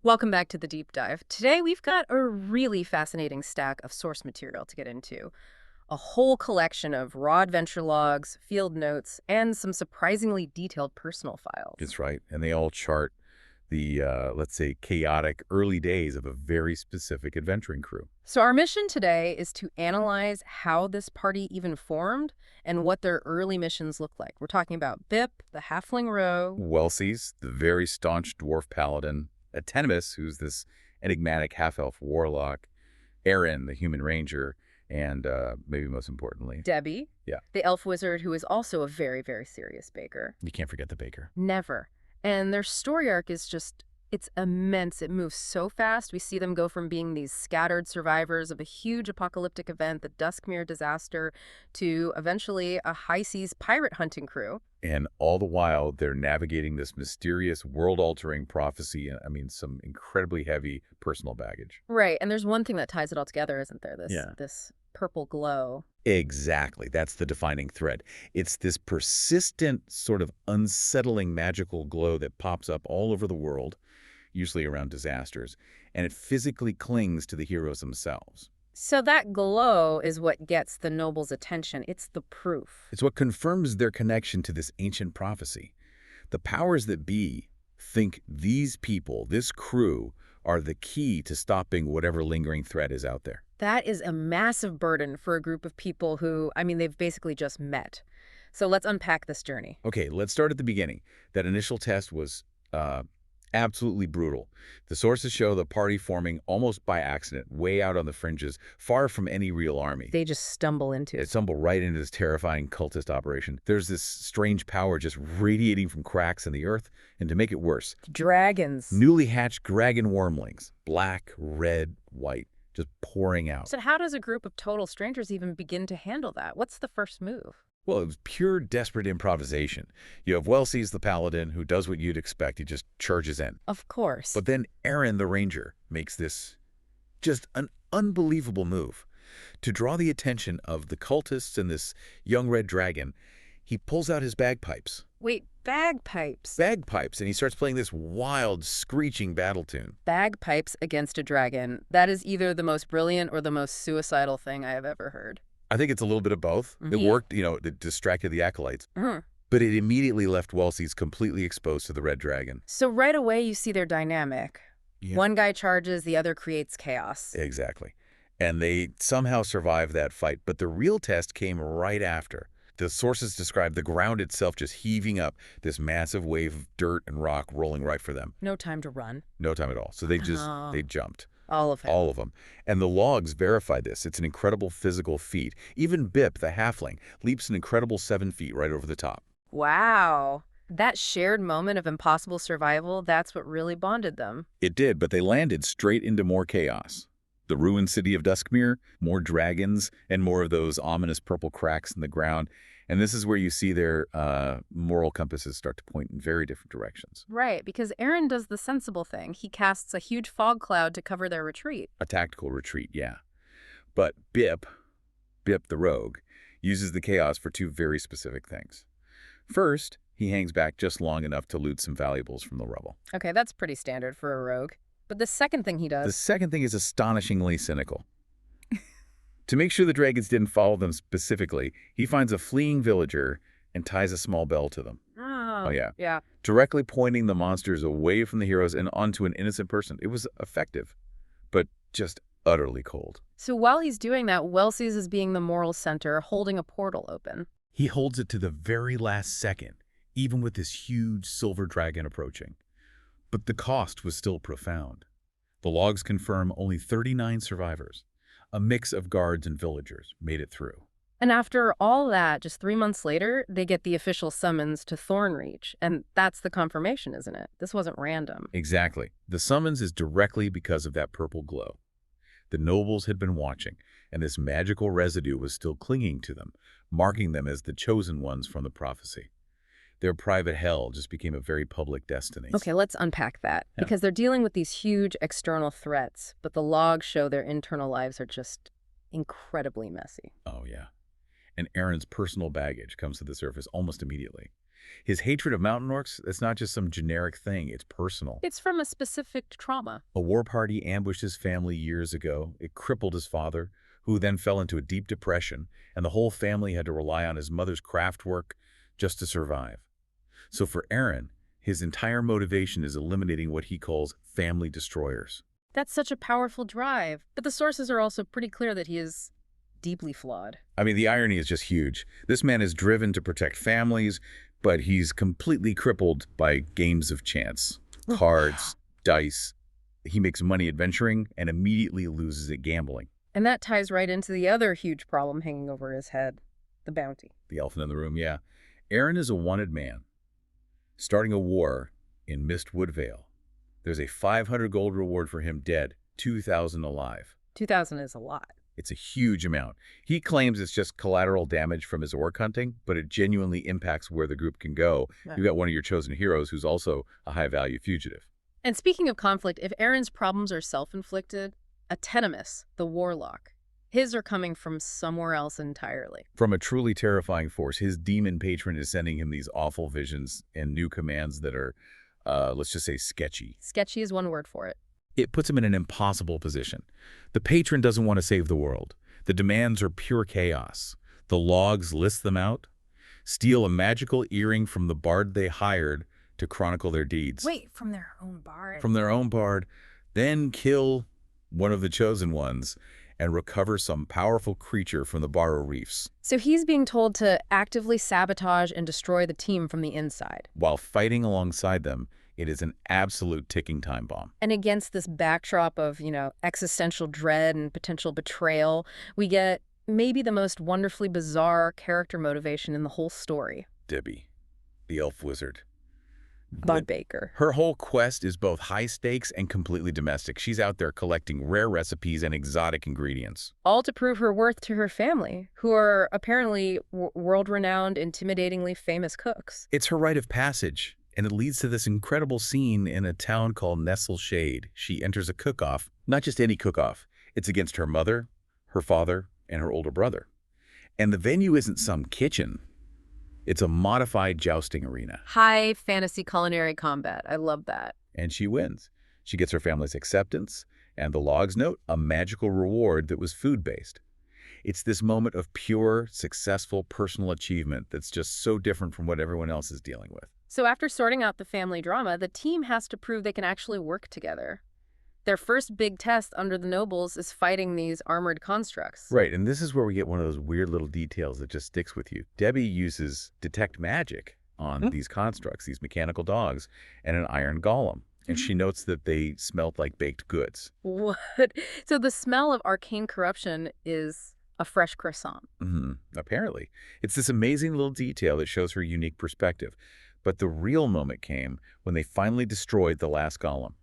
Welcome back to the deep dive. Today we've got a really fascinating stack of source material to get into. A whole collection of raw adventure logs, field notes, and some surprisingly detailed personal files. That's right. And they all chart the, let's say, chaotic early days of a very specific adventuring crew. So our mission today is to analyze how this party even formed and what their early missions look like. We're talking about Bip, the halfling rogue. Welsies, the very staunch dwarf paladin, Atenemus, who's this enigmatic half-elf warlock, Aaron, the human ranger, and maybe most importantly, Debbie, yeah, the elf wizard who is also a very, very serious baker. you can't forget the baker. Never. And their story arc is just, it's immense. It moves so fast. We see them go from being these scattered survivors of a huge apocalyptic event, the Duskmere disaster, to eventually a high seas pirate hunting crew. And all the while, they're navigating this mysterious, world-altering prophecy, and I mean, some incredibly heavy personal baggage. Right. And there's one thing that ties it all together, isn't there? Yeah. This purple glow. Exactly. That's the defining thread. It's this persistent, sort of unsettling magical glow that pops up all over the world, usually around disasters, and it physically clings to the heroes themselves. So that glow is what gets the nobles' attention. It's the proof. It's what confirms their connection to this ancient prophecy. The powers that be think these people, this crew, are the key to stopping whatever lingering threat is out there. That is a massive burden for a group of people who, I mean, they've basically just met. So let's unpack this journey. Okay, let's start at the beginning. That initial test was absolutely brutal. The sources show the party forming almost by accident, way out on the fringes, far from any real army. They just stumble into They it. stumble right into this terrifying cultist operation. There's this strange power just radiating from cracks in the earth, and to make it worse, Dragons. newly hatched dragon wormlings, black, red, white, just pouring out. So how does a group of total strangers even begin to handle that? What's the first move? Well, it was pure desperate improvisation. You have Welsies the paladin, who does what you'd expect. He just charges in. Of course. But then Aaron the ranger makes this just an unbelievable move. To draw the attention of the cultists and this young red dragon, he pulls out his bagpipes. Wait, bagpipes. Bagpipes, and he starts playing this wild, screeching battle tune. Bagpipes against a dragon. That is either the most brilliant or the most suicidal thing I have ever heard. I think it's a little bit of both. It Yeah. worked, it distracted the acolytes. Mhm. But it immediately left Welsies completely exposed to the red dragon. So right away you see their dynamic. Yeah. One guy charges, the other creates chaos. Exactly. And they somehow survived that fight, but the real test came right after. The sources describe the ground itself just heaving up, this massive wave of dirt and rock rolling right for them. No time to run. No time at all. So they jumped. All of it. All of them. And the logs verify this. It's an incredible physical feat. Even Bip, the halfling, leaps an incredible 7 feet right over the top. Wow. That shared moment of impossible survival, that's what really bonded them. It did, but they landed straight into more chaos. The ruined city of Duskmere, more dragons, and more of those ominous purple cracks in the ground. And this is where you see their moral compasses start to point in very different directions. Right, because Aaron does the sensible thing. He casts a huge fog cloud to cover their retreat. A tactical retreat, yeah. But Bip the rogue, uses the chaos for 2 very specific things. First, he hangs back just long enough to loot some valuables from the rubble. Okay, that's pretty standard for a rogue. But the second thing he The does... second thing is astonishingly cynical. To make sure the dragons didn't follow them specifically, he finds a fleeing villager and ties a small bell to them. Oh, yeah. Yeah. Directly pointing the monsters away from the heroes and onto an innocent person. It was effective, but just utterly cold. So while he's doing that, Welsies is being the moral center, holding a portal open. He holds it to the very last second, even with this huge silver dragon approaching. But the cost was still profound. The logs confirm only 39 survivors, a mix of guards and villagers, made it through. And after all that, just 3 months later, they get the official summons to Thornreach. And that's the confirmation, isn't it? This wasn't random. Exactly. The summons is directly because of that purple glow. The nobles had been watching, and this magical residue was still clinging to them, marking them as the chosen ones from the prophecy. Their private hell just became a very public destiny. Okay, let's unpack that. Yeah. Because they're dealing with these huge external threats, but the logs show their internal lives are just incredibly messy. Oh, yeah. And Aaron's personal baggage comes to the surface almost immediately. His hatred of mountain orcs, that's not just some generic thing, it's personal. It's from a specific trauma. A war party ambushed his family years ago. It crippled his father, who then fell into a deep depression, and the whole family had to rely on his mother's craft work just to survive. So for Aaron, his entire motivation is eliminating what he calls family destroyers. That's such a powerful drive. But the sources are also pretty clear that he is deeply flawed. I mean, the irony is just huge. This man is driven to protect families, but he's completely crippled by games of chance. Cards, dice. He makes money adventuring and immediately loses at gambling. And that ties right into the other huge problem hanging over his head, the bounty. The elephant in the room, yeah. Aaron is a wanted man, starting a war in Mistwood Vale. There's a 500 gold reward for him dead, 2,000 alive. 2,000 is a lot. It's a huge amount. He claims it's just collateral damage from his orc hunting, but it genuinely impacts where the group can go. Yeah. You've got one of your chosen heroes who's also a high-value fugitive. And speaking of conflict, if Aaron's problems are self-inflicted, Atenomus, the warlock, his are coming from somewhere else entirely. From a truly terrifying force, his demon patron is sending him these awful visions and new commands that are, let's just say, sketchy. Sketchy is one word for it. It puts him in an impossible position. The patron doesn't want to save the world. The demands are pure chaos. The logs list them out. Steal a magical earring from the bard they hired to chronicle their deeds. Wait, from their own bard? From their own bard. Then kill one of the chosen ones and recover some powerful creature from the Barrow Reefs. So he's being told to actively sabotage and destroy the team from the inside. While fighting alongside them, it is an absolute ticking time bomb. And against this backdrop of, existential dread and potential betrayal, we get maybe the most wonderfully bizarre character motivation in the whole story. Debbie, the elf wizard. Bud Baker. Her whole quest is both high stakes and completely domestic. She's out there collecting rare recipes and exotic ingredients. All to prove her worth to her family, who are apparently world-renowned, intimidatingly famous cooks. It's her rite of passage, and it leads to this incredible scene in a town called Nestle Shade. She enters a cook-off, not just any cook-off. It's against her mother, her father, and her older brother. And the venue isn't some kitchen. It's a modified jousting arena. High fantasy culinary combat. I love that. And she wins. She gets her family's acceptance, and the logs note a magical reward that was food-based. It's this moment of pure, successful personal achievement that's just so different from what everyone else is dealing with. So after sorting out the family drama, the team has to prove they can actually work together. Their first big test under the nobles is fighting these armored constructs. Right, and this is where we get one of those weird little details that just sticks with you. Debbie uses detect magic on these constructs, these mechanical dogs, and an iron golem. And she notes that they smelled like baked goods. What? So the smell of arcane corruption is a fresh croissant. Apparently. It's this amazing little detail that shows her unique perspective. But the real moment came when they finally destroyed the last golem.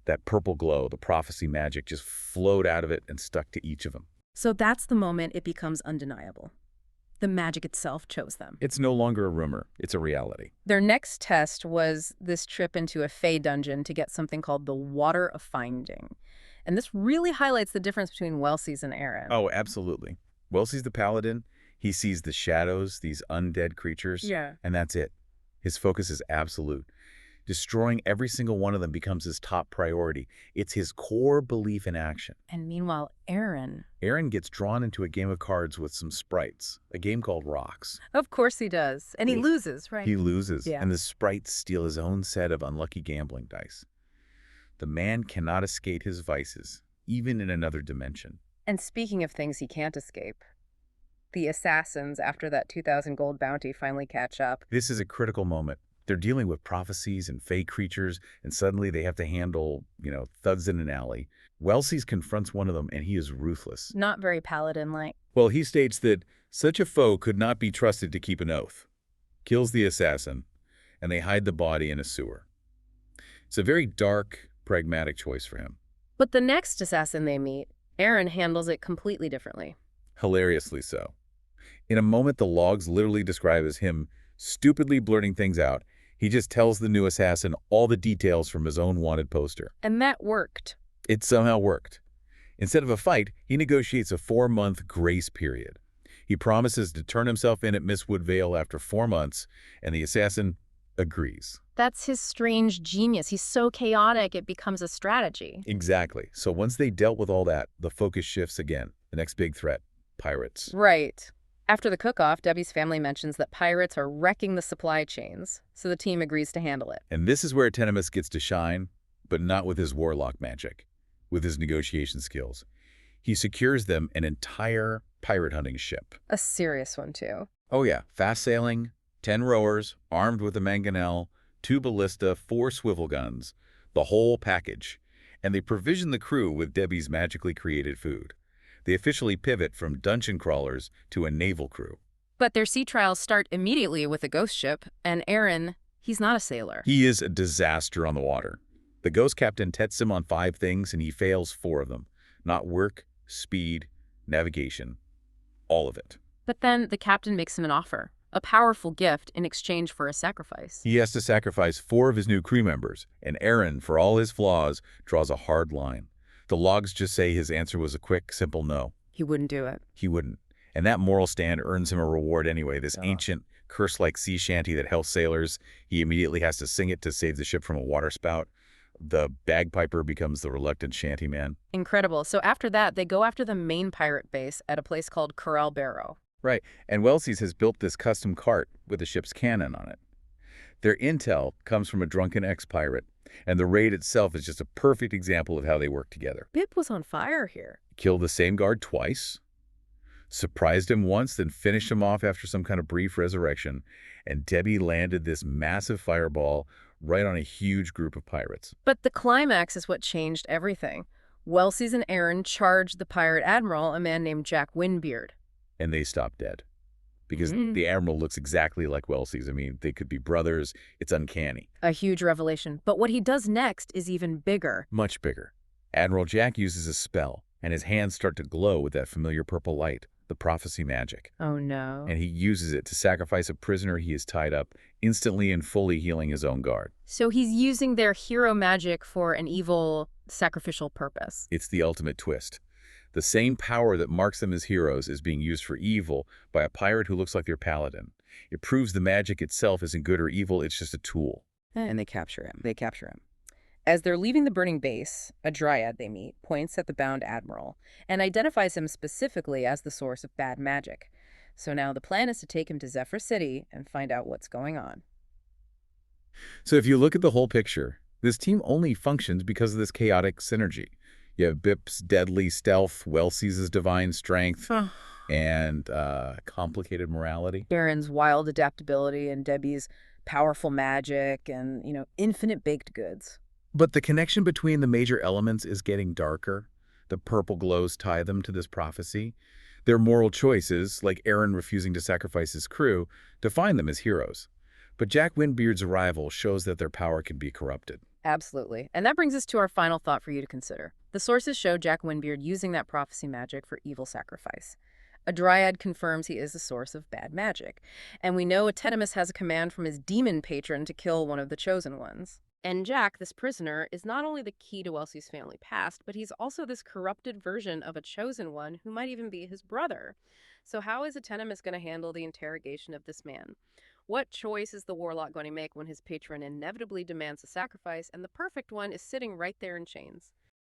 That purple glow, the prophecy magic, just flowed out of it and stuck to each of them. So that's the moment it becomes undeniable. The magic itself chose them. It's no longer a rumor. It's a reality. Their next test was this trip into a Fey dungeon to get something called the Water of Finding. And this really highlights the difference between Welsies and Aaron. Oh, absolutely. Welsie's the paladin. He sees the shadows, these undead creatures, and that's it. His focus is absolute. Destroying every single one of them becomes his top priority. It's his core belief in action. And meanwhile, Aaron gets drawn into a game of cards with some sprites, a game called Rocks. Of course he does. And he loses, right? He loses, Yeah. and the sprites steal his own set of unlucky gambling dice. The man cannot escape his vices, even in another dimension. And speaking of things he can't escape, the assassins, after that 2,000 gold bounty, finally catch up. This is a critical moment. They're dealing with prophecies and fake creatures, and suddenly they have to handle, thugs in an alley. Welsies confronts one of them, and he is ruthless. Not very paladin-like. Well, he states that such a foe could not be trusted to keep an oath. Kills the assassin, and they hide the body in a sewer. It's a very dark, pragmatic choice for him. But the next assassin they meet, Aaron handles it completely differently. Hilariously so. In a moment the logs literally describe as him stupidly blurting things out, he just tells the new assassin all the details from his own wanted poster. And that worked. It somehow worked. Instead of a fight, he negotiates a 4-month grace period. He promises to turn himself in at Miss Woodvale after 4 months, and the assassin agrees. That's his strange genius. He's so chaotic, it becomes a strategy. Exactly. So once they dealt with all that, the focus shifts again. The next big threat, pirates. Right. After the cook-off, Debbie's family mentions that pirates are wrecking the supply chains, so the team agrees to handle it. And this is where Tenemus gets to shine, but not with his warlock magic, with his negotiation skills. He secures them an entire pirate hunting ship. A serious one, too. Oh yeah, fast sailing, 10 rowers, armed with a mangonel, 2 ballista, 4 swivel guns, the whole package. And they provision the crew with Debbie's magically created food. They officially pivot from dungeon crawlers to a naval crew. But their sea trials start immediately with a ghost ship, and Aaron, he's not a sailor. He is a disaster on the water. The ghost captain tests him on 5 things, and he fails 4 of them. Not work, speed, navigation, all of it. But then the captain makes him an offer, a powerful gift in exchange for a sacrifice. He has to sacrifice 4 of his new crew members, and Aaron, for all his flaws, draws a hard line. The logs just say his answer was a quick, simple no. He wouldn't do it. He wouldn't. And that moral stand earns him a reward anyway, this ancient, curse-like sea shanty that helps sailors. He immediately has to sing it to save the ship from a waterspout. The bagpiper becomes the reluctant shantyman. Incredible. So after that, they go after the main pirate base at a place called Corral Barrow. Right, and Wellesley's has built this custom cart with the ship's cannon on it. Their intel comes from a drunken ex-pirate, and the raid itself is just a perfect example of how they work together. Bip was on fire here. Killed the same guard twice, surprised him once, then finished him off after some kind of brief resurrection, and Debbie landed this massive fireball right on a huge group of pirates. But the climax is what changed everything. Wellesley's and Aaron charged the pirate admiral, a man named Jack Windbeard. And they stopped dead. Because the admiral looks exactly like Wellesley's. I mean, they could be brothers. It's uncanny. A huge revelation. But what he does next is even bigger. Much bigger. Admiral Jack uses a spell, and his hands start to glow with that familiar purple light, the prophecy magic. Oh, no. And he uses it to sacrifice a prisoner he has tied up, instantly and fully healing his own guard. So he's using their hero magic for an evil, sacrificial purpose. It's the ultimate twist. The same power that marks them as heroes is being used for evil by a pirate who looks like their paladin. It proves the magic itself isn't good or evil, it's just a tool. And they capture him. As they're leaving the burning base, a dryad they meet points at the bound admiral and identifies him specifically as the source of bad magic. So now the plan is to take him to Zephyr City and find out what's going on. So if you look at the whole picture, this team only functions because of this chaotic synergy. You have Bip's deadly stealth, Wellesley's divine strength, and complicated morality. Baron's wild adaptability and Debbie's powerful magic and, infinite baked goods. But the connection between the major elements is getting darker. The purple glows tie them to this prophecy. Their moral choices, like Aaron refusing to sacrifice his crew, define them as heroes. But Jack Windbeard's arrival shows that their power can be corrupted. Absolutely. And that brings us to our final thought for you to consider. The sources show Jack Windbeard using that prophecy magic for evil sacrifice. A dryad confirms he is the source of bad magic. And we know Atenemus has a command from his demon patron to kill one of the chosen ones. And Jack, this prisoner, is not only the key to Wellesley's family past, but he's also this corrupted version of a chosen one who might even be his brother. So how is Atenemus going to handle the interrogation of this man? What choice is the warlock going to make when his patron inevitably demands a sacrifice and the perfect one is sitting right there in chains?